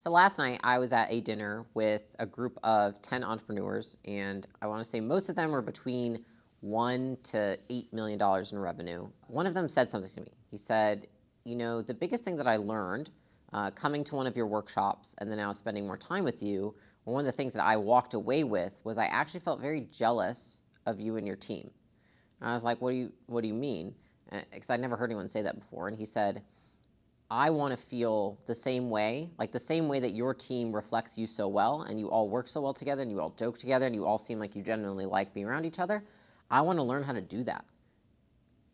So last night I was at a dinner with a group of 10 entrepreneurs, and I want to say most of them were between $1 to $8 million in revenue. One of them said something to me. He said, the biggest thing that I learned coming to one of your workshops and then now spending more time with you, or one of the things that I walked away with was I actually felt very jealous of you and your team. And I was like, what do you mean? Because I'd never heard anyone say that before. And he said, I want to feel the same way, like the same way that your team reflects you so well and you all work so well together and you all joke together and you all seem like you genuinely like being around each other. I want to learn how to do that.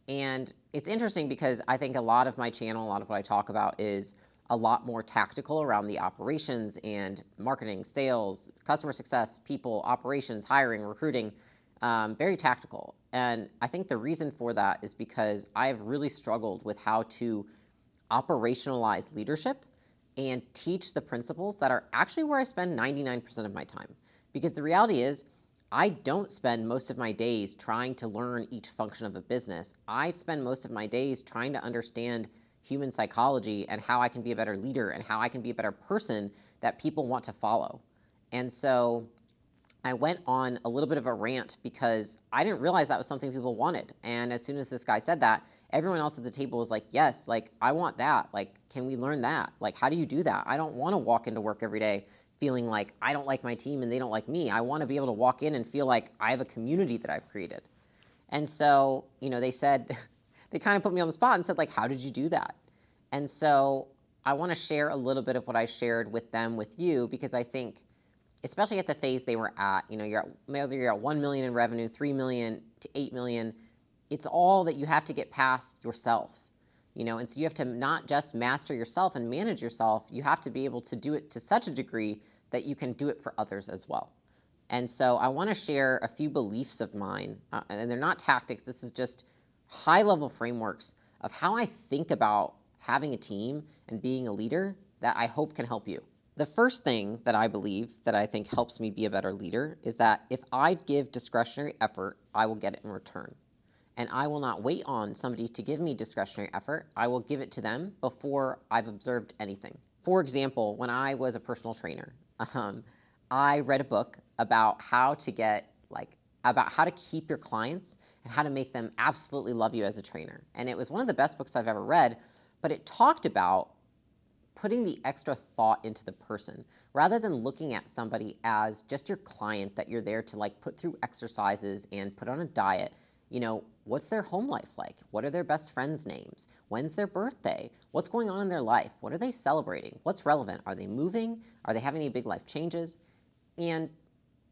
And it's interesting because I think a lot of my channel, a lot of what I talk about is a lot more tactical around the operations and marketing, sales, customer success, people, operations, hiring, recruiting, very tactical. And I think the reason for that is because I have really struggled with how to operationalize leadership and teach the principles that are actually where I spend 99% of my time. Because the reality is, I don't spend most of my days trying to learn each function of a business. I spend most of my days trying to understand human psychology and how I can be a better leader and how I can be a better person that people want to follow. And so I went on a little bit of a rant because I didn't realize that was something people wanted. And as soon as this guy said that, everyone else at the table was like, yes, like, I want that. Like, can we learn that? Like, how do you do that? I don't want to walk into work every day feeling like I don't like my team and they don't like me. I want to be able to walk in and feel like I have a community that I've created. And so, they said, they kind of put me on the spot and said, like, how did you do that? And so I want to share a little bit of what I shared with them, with you, because I think, especially at the phase they were at, whether you're at 1 million in revenue, 3 million to 8 million, it's all that you have to get past yourself, and so you have to not just master yourself and manage yourself, you have to be able to do it to such a degree that you can do it for others as well. And so I want to share a few beliefs of mine, and they're not tactics, this is just high-level frameworks of how I think about having a team and being a leader that I hope can help you. The first thing that I believe that I think helps me be a better leader is that if I give discretionary effort, I will get it in return. And I will not wait on somebody to give me discretionary effort. I will give it to them before I've observed anything. For example, when I was a personal trainer, I read a book about how to keep your clients and how to make them absolutely love you as a trainer. And it was one of the best books I've ever read, but it talked about putting the extra thought into the person rather than looking at somebody as just your client that you're there to put through exercises and put on a diet. What's their home life like? What are their best friends' names? When's their birthday? What's going on in their life? What are they celebrating? What's relevant? Are they moving? Are they having any big life changes? And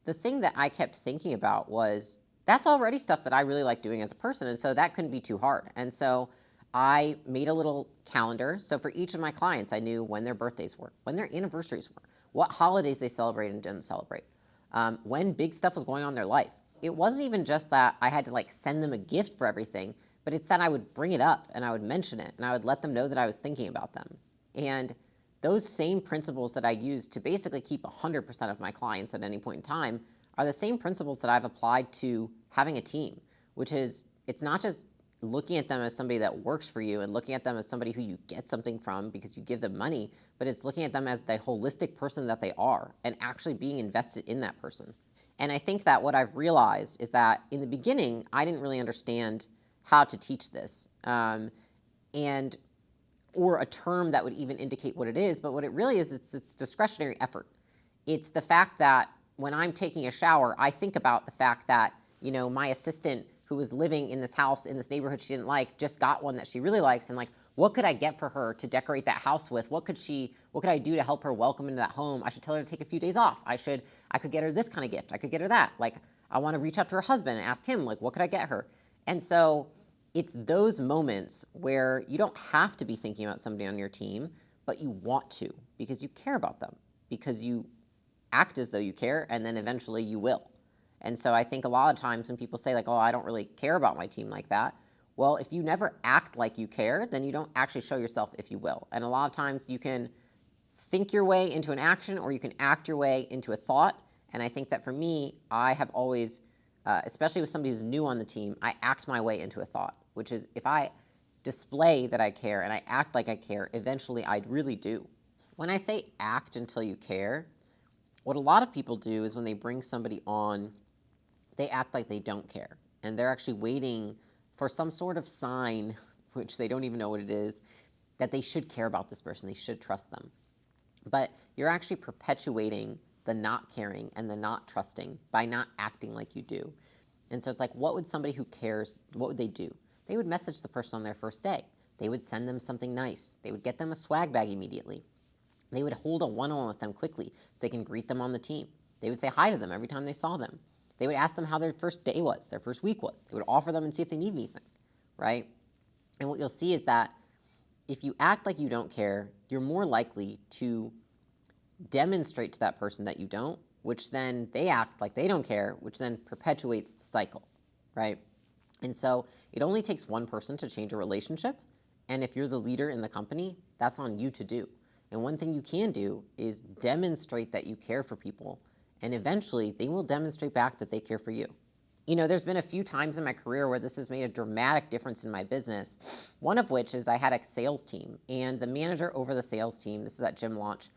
the thing that I kept thinking about was, that's already stuff that I really like doing as a person, and so that couldn't be too hard. And so I made a little calendar. So for each of my clients, I knew when their birthdays were, when their anniversaries were, what holidays they celebrated and didn't celebrate, when big stuff was going on in their life. It wasn't even just that I had to send them a gift for everything, but it's that I would bring it up and I would mention it and I would let them know that I was thinking about them. And those same principles that I use to basically keep 100% of my clients at any point in time are the same principles that I've applied to having a team, which is, it's not just looking at them as somebody that works for you and looking at them as somebody who you get something from because you give them money, but it's looking at them as the holistic person that they are and actually being invested in that person. And I think that what I've realized is that in the beginning, I didn't really understand how to teach this, or a term that would even indicate what it is. But what it really is, it's discretionary effort. It's the fact that when I'm taking a shower, I think about the fact that, my assistant who was living in this house in this neighborhood she didn't like just got one that she really likes, and what could I get for her to decorate that house with? What could I do to help her welcome into that home? I should tell her to take a few days off. I could get her this kind of gift. I could get her that. I want to reach out to her husband and ask him, what could I get her? And so it's those moments where you don't have to be thinking about somebody on your team, but you want to because you care about them, because you act as though you care, and then eventually you will. And so I think a lot of times when people say oh, I don't really care about my team like that, well, if you never act like you care, then you don't actually show yourself if you will. And a lot of times you can think your way into an action or you can act your way into a thought. And I think that for me, I have always, especially with somebody who's new on the team, I act my way into a thought, which is if I display that I care and I act like I care, eventually I really do. When I say act until you care, what a lot of people do is when they bring somebody on, they act like they don't care. And they're actually waiting for some sort of sign, which they don't even know what it is, that they should care about this person, they should trust them. But you're actually perpetuating the not caring and the not trusting by not acting like you do. And so it's like, what would somebody who cares, what would they do? They would message the person on their first day. They would send them something nice. They would get them a swag bag immediately. They would hold a one-on-one with them quickly so they can greet them on the team. They would say hi to them every time they saw them. They would ask them how their first day was, their first week was. They would offer them and see if they need anything, right? And what you'll see is that if you act like you don't care, you're more likely to demonstrate to that person that you don't, which then they act like they don't care, which then perpetuates the cycle, right? And so it only takes one person to change a relationship, and if you're the leader in the company, that's on you to do. And one thing you can do is demonstrate that you care for people, and eventually they will demonstrate back that they care for you. You know, there's been a few times in my career where this has made a dramatic difference in my business, one of which is I had a sales team, and the manager over the sales team, this is at gym launch,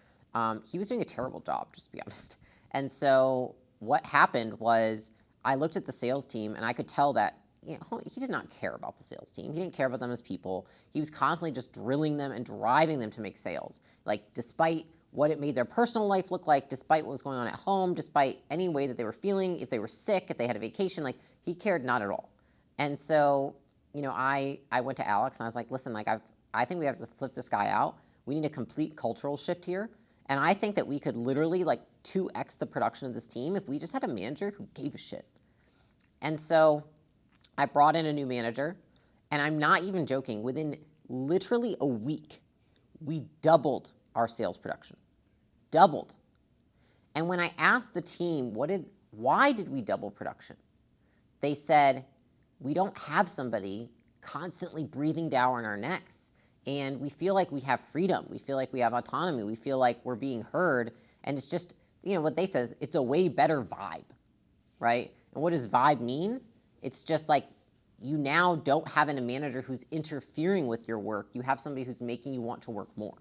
he was doing a terrible job, just to be honest. And so what happened was I looked at the sales team, and I could tell that he did not care about the sales team. He didn't care about them as people. He was constantly just drilling them and driving them to make sales. Like, despite what it made their personal life look like, despite what was going on at home, despite any way that they were feeling, if they were sick, if they had a vacation, like, he cared not at all. And so, I went to Alex and I was like, listen, like, I think we have to flip this guy out. We need a complete cultural shift here. And I think that we could literally, like, 2x the production of this team if we just had a manager who gave a shit. And so I brought in a new manager, and I'm not even joking, within literally a week, we doubled our sales production. Doubled. And when I asked the team, why did we double production? They said, we don't have somebody constantly breathing down on our necks. And we feel like we have freedom. We feel like we have autonomy. We feel like we're being heard. And it's just, what they say is it's a way better vibe, right? And what does vibe mean? It's just like you now don't have a manager who's interfering with your work. You have somebody who's making you want to work more.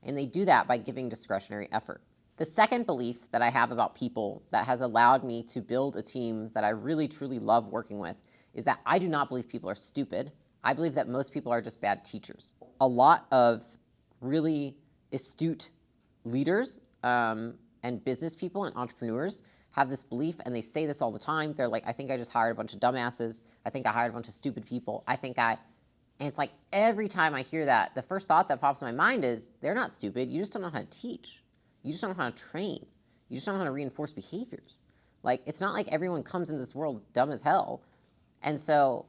And they do that by giving discretionary effort. The second belief that I have about people that has allowed me to build a team that I really, truly love working with is that I do not believe people are stupid. I believe that most people are just bad teachers. A lot of really astute leaders and business people and entrepreneurs have this belief, and they say this all the time. They're like, I think I just hired a bunch of dumbasses. I think I hired a bunch of stupid people. And it's like every time I hear that, the first thought that pops in my mind is, they're not stupid. You just don't know how to teach. You just don't know how to train. You just don't know how to reinforce behaviors. Like, it's not like everyone comes into this world dumb as hell. And so,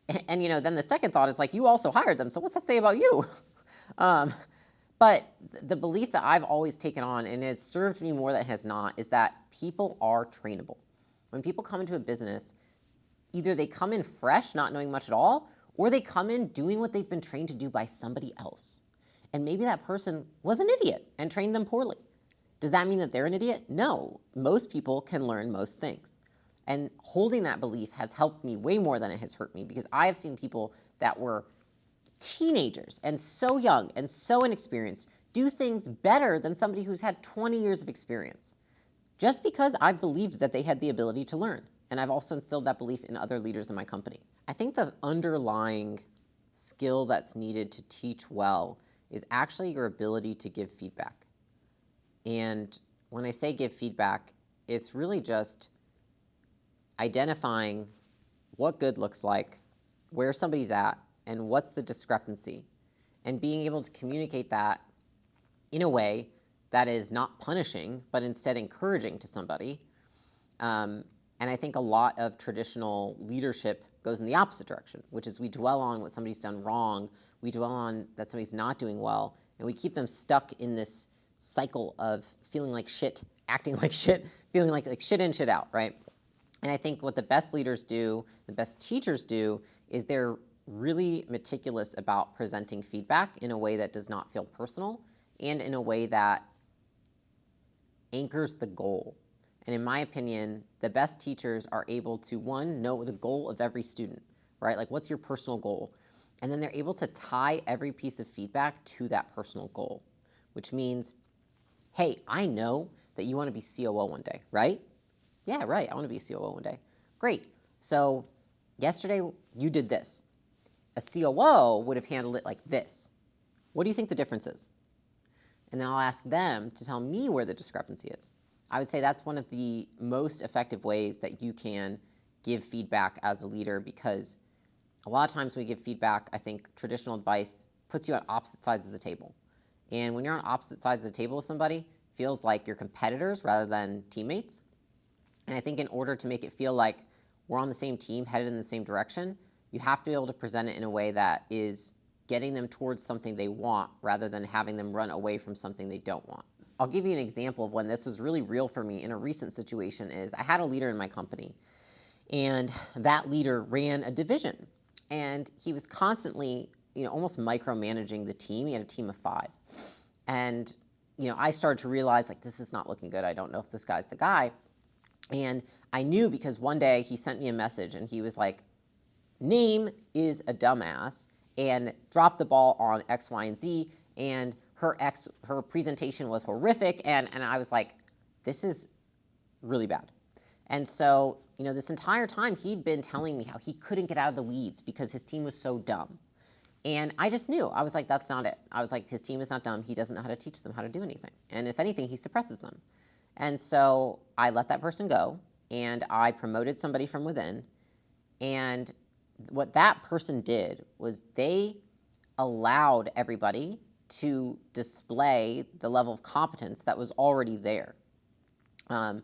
then the second thought is like, you also hired them, so what's that say about you? But the belief that I've always taken on, and it has served me more than it has not, is that people are trainable. When people come into a business, either they come in fresh, not knowing much at all, or they come in doing what they've been trained to do by somebody else. And maybe that person was an idiot and trained them poorly. Does that mean that they're an idiot? No. Most people can learn most things. And holding that belief has helped me way more than it has hurt me, because I have seen people that were teenagers and so young and so inexperienced do things better than somebody who's had 20 years of experience, just because I believed that they had the ability to learn. And I've also instilled that belief in other leaders in my company. I think the underlying skill that's needed to teach well is actually your ability to give feedback. And when I say give feedback, it's really just identifying what good looks like, where somebody's at, and what's the discrepancy, and being able to communicate that in a way that is not punishing, but instead encouraging to somebody. And I think a lot of traditional leadership goes in the opposite direction, which is we dwell on what somebody's done wrong, we dwell on that somebody's not doing well, and we keep them stuck in this cycle of feeling like shit, acting like shit, feeling like shit in, shit out, right? And I think what the best leaders do, the best teachers do, is they're really meticulous about presenting feedback in a way that does not feel personal and in a way that anchors the goal. And in my opinion, the best teachers are able to, one, know the goal of every student, right? Like, what's your personal goal? And then they're able to tie every piece of feedback to that personal goal. which means, hey, I know that you want to be COO one day, right? Yeah, right, I want to be a COO one day. Great. So yesterday you did this. A COO would have handled it like this. What do you think the difference is? And then I'll ask them to tell me where the discrepancy is. I would say that's one of the most effective ways that you can give feedback as a leader, because a lot of times when we give feedback, I think traditional advice puts you on opposite sides of the table. And when you're on opposite sides of the table with somebody, it feels like you're competitors rather than teammates. And I think in order to make it feel like we're on the same team, headed in the same direction, you have to be able to present it in a way that is getting them towards something they want rather than having them run away from something they don't want. I'll give you an example of when this was really real for me in a recent situation. Is I had a leader in my company, and that leader ran a division, and he was constantly, almost micromanaging the team. He had a team of 5. And, I started to realize, like, this is not looking good. I don't know if this guy's the guy. And I knew because one day he sent me a message and he was like, name is a dumbass and dropped the ball on X, Y, and Z, and her presentation was horrific, and I was like, this is really bad. And so, this entire time he'd been telling me how he couldn't get out of the weeds because his team was so dumb. And I just knew. I was like, that's not it. I was like, his team is not dumb. He doesn't know how to teach them how to do anything. And if anything, he suppresses them. And so I let that person go, and I promoted somebody from within. And what that person did was they allowed everybody to display the level of competence that was already there. And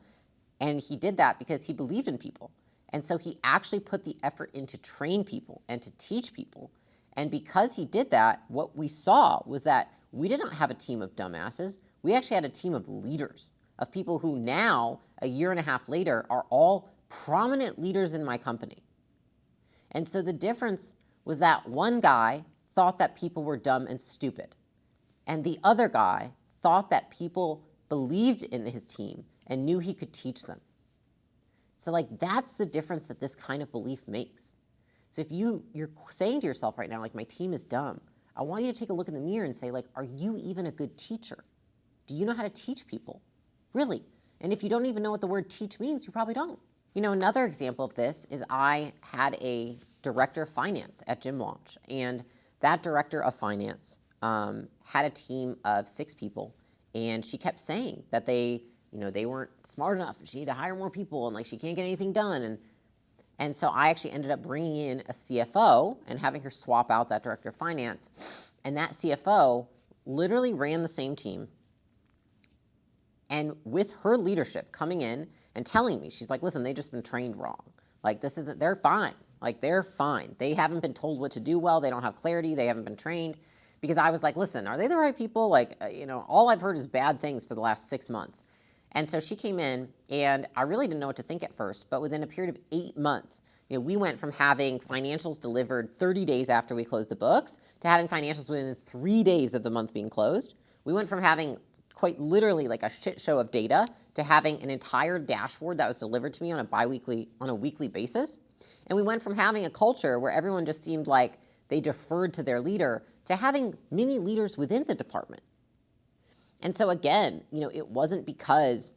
he did that because he believed in people. And so he actually put the effort in to train people and to teach people. And because he did that, what we saw was that we didn't have a team of dumbasses. We actually had a team of leaders, of people who now, a year and a half later, are all prominent leaders in my company. And so the difference was that one guy thought that people were dumb and stupid, and the other guy thought that people believed in his team and knew he could teach them. So that's the difference that this kind of belief makes. So if you're saying to yourself right now, like, my team is dumb, I want you to take a look in the mirror and say, like, are you even a good teacher? Do you know how to teach people? Really? And if you don't even know what the word teach means, you probably don't. Another example of this is I had a director of finance at Gym Launch, and that director of finance had a team of 6 people, and she kept saying that they weren't smart enough, and she needed to hire more people, and she can't get anything done. And so I actually ended up bringing in a CFO and having her swap out that director of finance, and that CFO literally ran the same team. And with her leadership coming in and telling me, she's like, listen, they've just been trained wrong. They're fine. They're fine. They haven't been told what to do well. They don't have clarity. They haven't been trained. Because I was like, listen, are they the right people? All I've heard is bad things for the last 6 months. And so she came in, and I really didn't know what to think at first. But within a period of 8 months, we went from having financials delivered 30 days after we closed the books to having financials within 3 days of the month being closed. We went from having quite literally a shit show of data to having an entire dashboard that was delivered to me on a weekly basis. And we went from having a culture where everyone just seemed like they deferred to their leader to having mini leaders within the department. And so again, it wasn't because,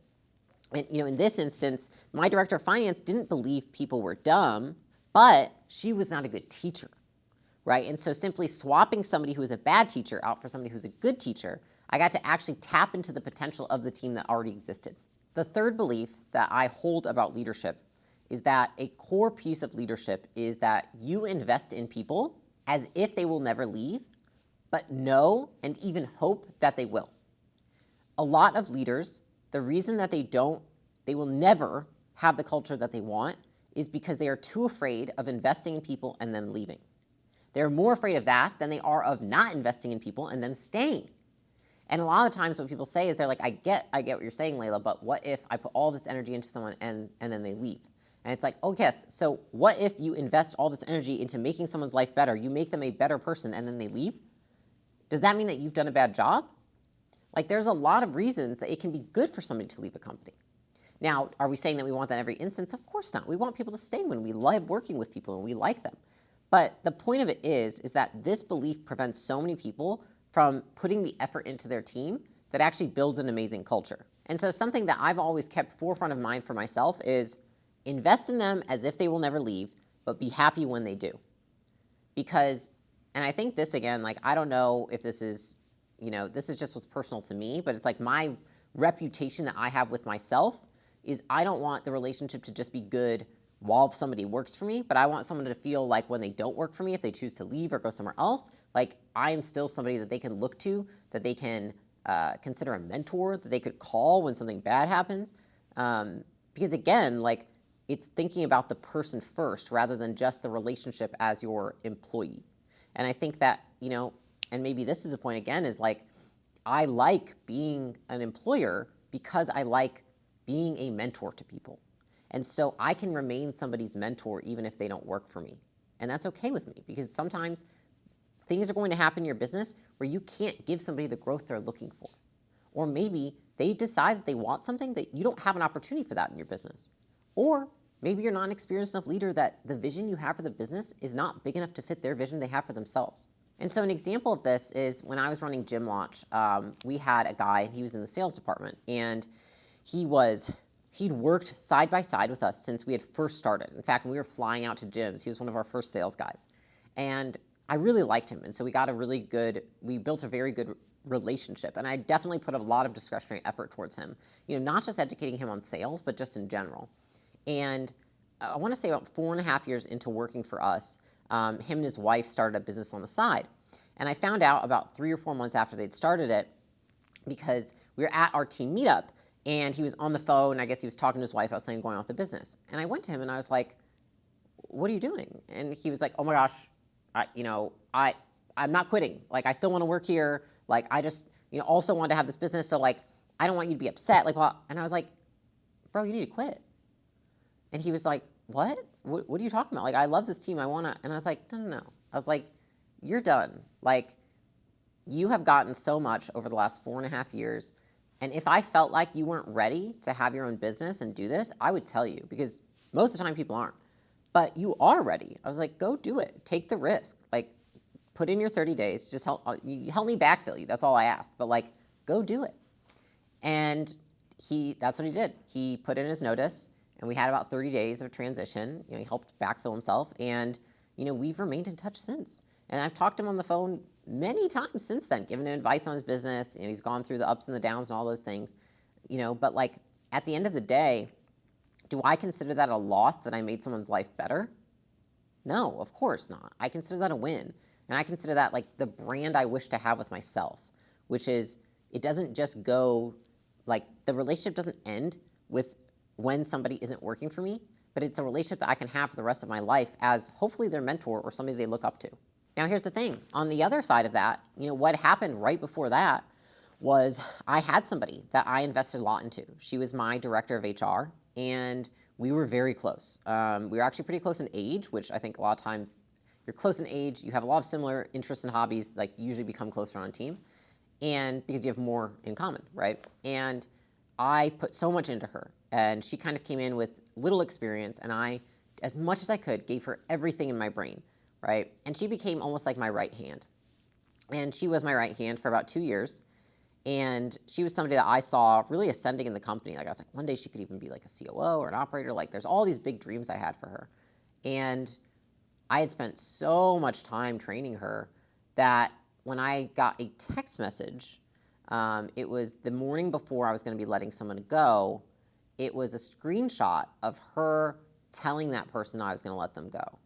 in this instance, my director of finance didn't believe people were dumb, but she was not a good teacher, right? And so simply swapping somebody who was a bad teacher out for somebody who's a good teacher, I got to actually tap into the potential of the team that already existed. The third belief that I hold about leadership is that a core piece of leadership is that you invest in people as if they will never leave, but know and even hope that they will. A lot of leaders, the reason that they will never have the culture that they want is because they are too afraid of investing in people and them leaving. They're more afraid of that than they are of not investing in people and them staying. And a lot of times what people say is they're like, I get what you're saying, Layla, but what if I put all this energy into someone and then they leave? And it's like, oh yes, so what if you invest all this energy into making someone's life better, you make them a better person, and then they leave? Does that mean that you've done a bad job? There's a lot of reasons that it can be good for somebody to leave a company. Now, are we saying that we want that in every instance? Of course not. We want people to stay when we love working with people and we like them. But the point of it is that this belief prevents so many people from putting the effort into their team that actually builds an amazing culture. And so something that I've always kept forefront of mind for myself is invest in them as if they will never leave, but be happy when they do. Because, and I think this again, like, I don't know if this is, this is just what's personal to me, but it's like my reputation that I have with myself is I don't want the relationship to just be good while somebody works for me, but I want someone to feel like when they don't work for me, if they choose to leave or go somewhere else, like I am still somebody that they can look to, that they can consider a mentor, that they could call when something bad happens. Because again, like, it's thinking about the person first rather than just the relationship as your employee. And I think that, and maybe this is a point again, is like, I like being an employer because I like being a mentor to people. And so I can remain somebody's mentor even if they don't work for me. And that's okay with me, because sometimes things are going to happen in your business where you can't give somebody the growth they're looking for. Or maybe they decide that they want something that you don't have an opportunity for that in your business. Or maybe you're not an experienced enough leader that the vision you have for the business is not big enough to fit their vision they have for themselves. And so an example of this is when I was running Gym Launch, we had a guy, he was in the sales department, and he'd worked side by side with us since we had first started. In fact, when we were flying out to gyms, he was one of our first sales guys. And I really liked him, and so we built a very good relationship, and I definitely put a lot of discretionary effort towards him, not just educating him on sales, but just in general. And I want to say about 4.5 years into working for us, him and his wife started a business on the side. And I found out about 3 or 4 months after they'd started it, because we were at our team meetup, and he was on the phone. I guess he was talking to his wife. I was saying going off the business. And I went to him, and I was like, what are you doing? And he was like, oh my gosh, I'm not quitting. Like, I still want to work here. Like, I just, also want to have this business. So, like, I don't want you to be upset. Like, well, and I was like, bro, you need to quit. And he was like, what? What are you talking about? Like, I love this team. I want to. And I was like, no. I was like, you're done. Like, you have gotten so much over the last 4.5 years. And if I felt like you weren't ready to have your own business and do this, I would tell you, because most of the time people aren't. But you are ready. I was like, go do it. Take the risk. Like, put in your 30 days. Just help me backfill you. That's all I asked. But, like, go do it. And that's what he did. He put in his notice, and we had about 30 days of transition. He helped backfill himself, and, we've remained in touch since. And I've talked to him on the phone many times since then, given him advice on his business. He's gone through the ups and the downs and all those things. But, like, at the end of the day, do I consider that a loss that I made someone's life better? No, of course not. I consider that a win. And I consider that like the brand I wish to have with myself, which is, it doesn't just go, like, the relationship doesn't end with when somebody isn't working for me, but it's a relationship that I can have for the rest of my life as hopefully their mentor or somebody they look up to. Now, here's the thing. On the other side of that, what happened right before that was I had somebody that I invested a lot into. She was my director of HR, and we were very close. We were actually pretty close in age, which I think a lot of times you're close in age, you have a lot of similar interests and hobbies, like, you usually become closer on a team, and because you have more in common, right? And I put so much into her, and she kind of came in with little experience, and I, as much as I could, gave her everything in my brain, right? And she became almost like my right hand. And she was my right hand for about 2 years. And she was somebody that I saw really ascending in the company. Like, I was like, one day she could even be like a COO or an operator. Like, there's all these big dreams I had for her. And I had spent so much time training her that when I got a text message, it was the morning before I was going to be letting someone go. It was a screenshot of her telling that person I was going to let them go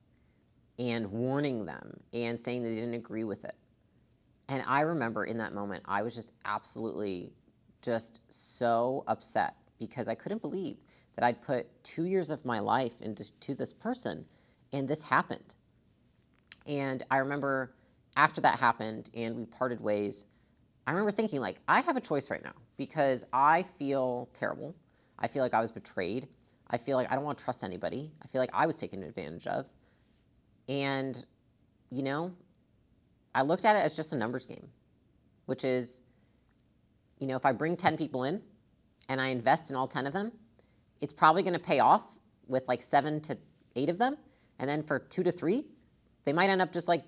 and warning them and saying they didn't agree with it. And I remember in that moment, I was just absolutely just so upset because I couldn't believe that I'd put 2 years of my life into this person, and this happened. And I remember after that happened and we parted ways, I remember thinking, like, I have a choice right now because I feel terrible. I feel like I was betrayed. I feel like I don't want to trust anybody. I feel like I was taken advantage of. And, I looked at it as just a numbers game, which is, if I bring 10 people in and I invest in all 10 of them, it's probably going to pay off with like 7 to 8 of them. And then for 2 to 3, they might end up just like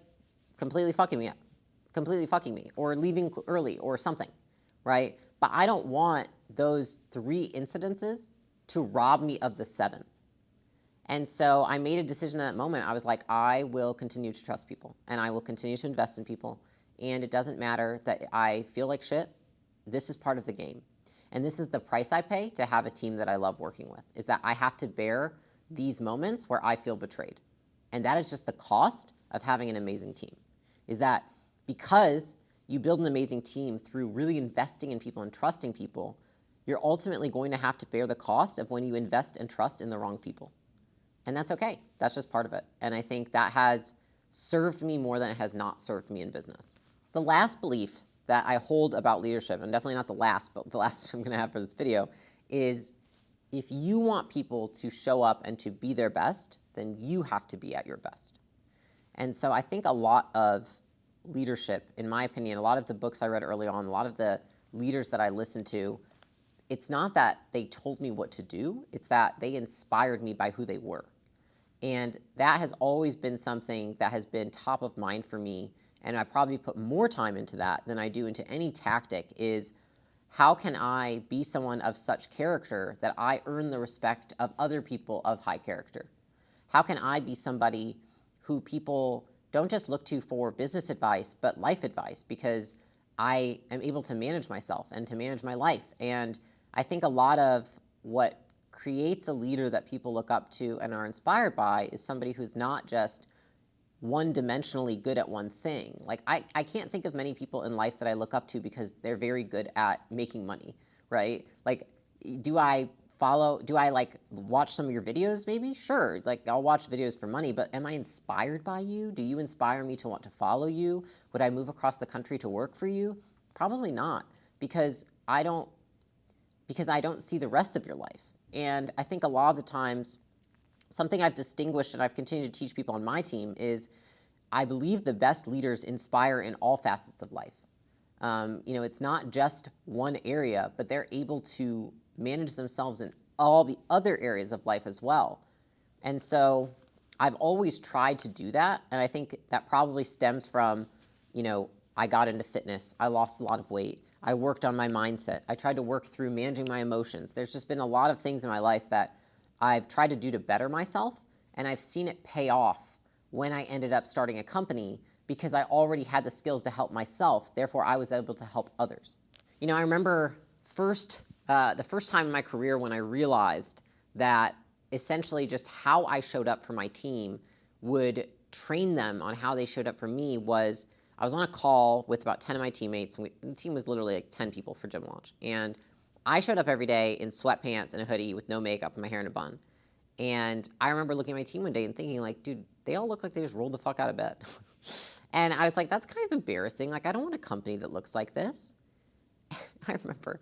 completely fucking me up. completely fucking me or leaving early or something, right? But I don't want those 3 incidences to rob me of the 7. And so I made a decision at that moment. I was like, I will continue to trust people and I will continue to invest in people. And it doesn't matter that I feel like shit. This is part of the game. And this is the price I pay to have a team that I love working with, is that I have to bear these moments where I feel betrayed. And that is just the cost of having an amazing team, is that because you build an amazing team through really investing in people and trusting people, you're ultimately going to have to bear the cost of when you invest and trust in the wrong people. And that's okay. That's just part of it. And I think that has served me more than it has not served me in business. The last belief that I hold about leadership, and definitely not the last, but the last I'm going to have for this video, is if you want people to show up and to be their best, then you have to be at your best. And so I think a lot of leadership, in my opinion, a lot of the books I read early on, a lot of the leaders that I listened to, it's not that they told me what to do, it's that they inspired me by who they were. And that has always been something that has been top of mind for me, and I probably put more time into that than I do into any tactic, is how can I be someone of such character that I earn the respect of other people of high character? How can I be somebody who people don't just look to for business advice, but life advice, because I am able to manage myself and to manage my life? And I think a lot of what creates a leader that people look up to and are inspired by is somebody who's not just one-dimensionally good at one thing. Like, I can't think of many people in life that I look up to because they're very good at making money, right? Like, do I like watch some of your videos maybe? Sure, like I'll watch videos for money, but am I inspired by you? Do you inspire me to want to follow you? Would I move across the country to work for you? Probably not, because I don't see the rest of your life. And I think a lot of the times, something I've distinguished and I've continued to teach people on my team is I believe the best leaders inspire in all facets of life. It's not just one area, but they're able to manage themselves in all the other areas of life as well. And so I've always tried to do that. And I think that probably stems from, I got into fitness. I lost a lot of weight. I worked on my mindset. I tried to work through managing my emotions. There's just been a lot of things in my life that I've tried to do to better myself, and I've seen it pay off when I ended up starting a company because I already had the skills to help myself. Therefore, I was able to help others. I remember the first time in my career when I realized that essentially just how I showed up for my team would train them on how they showed up for me was I was on a call with about 10 of my teammates, and the team was literally like 10 people for gym launch. And I showed up every day in sweatpants and a hoodie with no makeup and my hair in a bun. And I remember looking at my team one day and thinking, like, dude, they all look like they just rolled the fuck out of bed. And I was like, that's kind of embarrassing. Like, I don't want a company that looks like this. I remember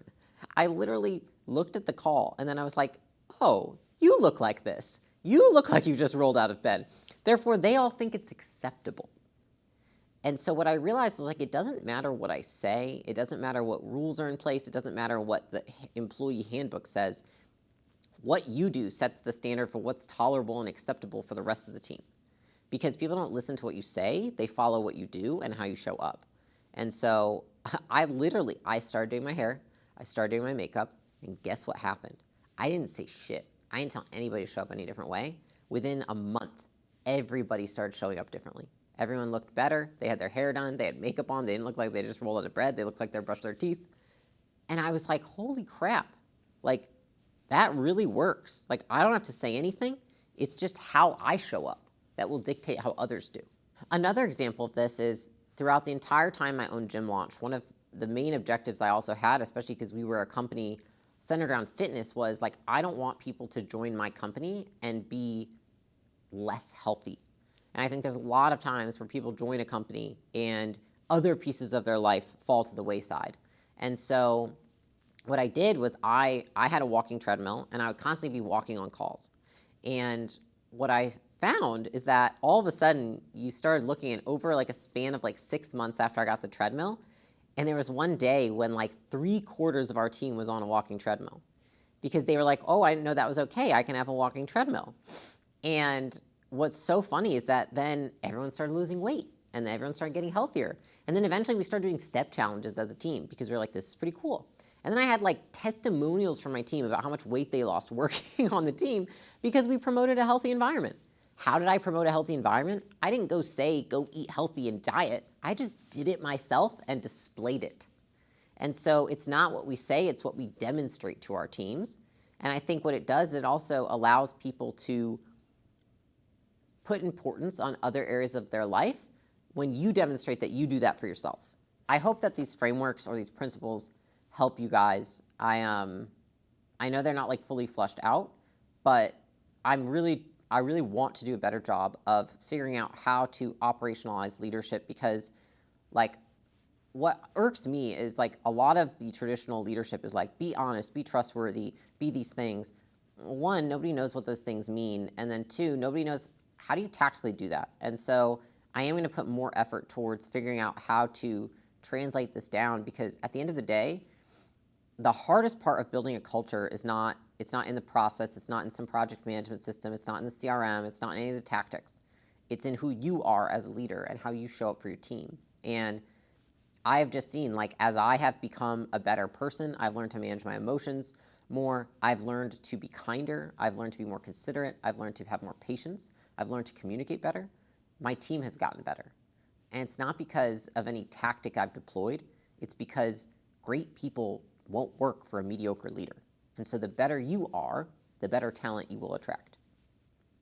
I literally looked at the call and then I was like, oh, you look like this. You look like you just rolled out of bed. Therefore, they all think it's acceptable. And so what I realized is, like, it doesn't matter what I say. It doesn't matter what rules are in place. It doesn't matter what the employee handbook says. What you do sets the standard for what's tolerable and acceptable for the rest of the team. Because people don't listen to what you say. They follow what you do and how you show up. And so I started doing my hair. I started doing my makeup. And guess what happened? I didn't say shit. I didn't tell anybody to show up any different way. Within a month, everybody started showing up differently. Everyone looked better. They had their hair done. They had makeup on. They didn't look like they just rolled out of bed. They looked like they brushed their teeth. And I was like, holy crap. Like, that really works. Like, I don't have to say anything. It's just how I show up that will dictate how others do. Another example of this is throughout the entire time I owned Gym Launch, one of the main objectives I also had, especially because we were a company centered around fitness, was like, I don't want people to join my company and be less healthy. And I think there's a lot of times where people join a company and other pieces of their life fall to the wayside. And so what I did was I had a walking treadmill, and I would constantly be walking on calls. And what I found is that all of a sudden you started looking at over like a span of like 6 months after I got the treadmill, and there was one day when like 3/4 of our team was on a walking treadmill because they were like, oh, I didn't know that was okay. I can have a walking treadmill. And what's so funny is that then everyone started losing weight and everyone started getting healthier. And then eventually we started doing step challenges as a team because we were like, this is pretty cool. And then I had like testimonials from my team about how much weight they lost working on the team because we promoted a healthy environment. How did I promote a healthy environment? I didn't go say, go eat healthy and diet. I just did it myself and displayed it. And so it's not what we say, it's what we demonstrate to our teams. And I think what it does, it also allows people to put importance on other areas of their life when you demonstrate that you do that for yourself. I hope that these frameworks or these principles help you guys. I know they're not like fully fleshed out, but I really want to do a better job of figuring out how to operationalize leadership, because like what irks me is like a lot of the traditional leadership is like, be honest, be trustworthy, be these things. One, nobody knows what those things mean. And then two, nobody knows how do you tactically do that. And so I am going to put more effort towards figuring out how to translate this down, because at the end of the day, the hardest part of building a culture is it's not in the process, it's not in some project management system, it's not in the CRM, it's not in any of the tactics. It's in who you are as a leader and how you show up for your team. And I have just seen, like, as I have become a better person, I've learned to manage my emotions more, I've learned to be kinder, I've learned to be more considerate, I've learned to have more patience, I've learned to communicate better. My team has gotten better. And it's not because of any tactic I've deployed, it's because great people won't work for a mediocre leader. And so the better you are, the better talent you will attract.